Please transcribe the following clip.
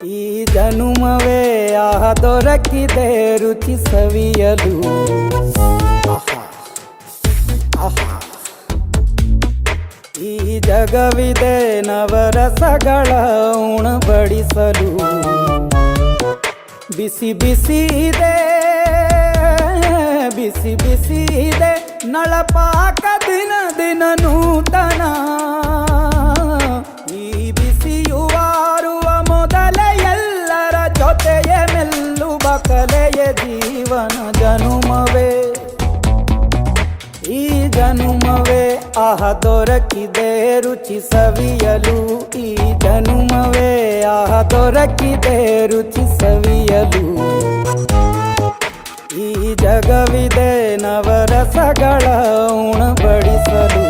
ಈ ಜನುಮವೇ ದೊರಕಿದೆ ರುಚಿ ಸವಿಯಲು. ಈ ಜಗವಿದೆ ನವರಸಗಳ ಉಣಬಡಿಸಲು. ಬಿಸಿ ಬಿಸಿ ಇದೆ, ಬಿಸಿ ಬಿಸಿ ಇದೆ ನಳಪಾಕ ದಿನ ದಿನ ನೂತನ. ಈ ಬಿಸಿಯುವಾರುವ ಮೊದಲೇ ಎಲ್ಲರ ಜೊತೆಯೇ ಮೆಲ್ಲುವ ಕಲೆಯ ಜೀವನ ಜನುಮವೇ. ಈ ಜನುಮವೇ ದೊರಕಿದೆ ರುಚಿ ಸವಿಯಲು. ಈ ಜನುಮವೇ ದೊರಕಿದೆ ರುಚಿ ಸವಿಯಲು. ಈ ಜಗವಿದೆ ನವರಸಗಳ ಉಣಬಡಿಸಲು.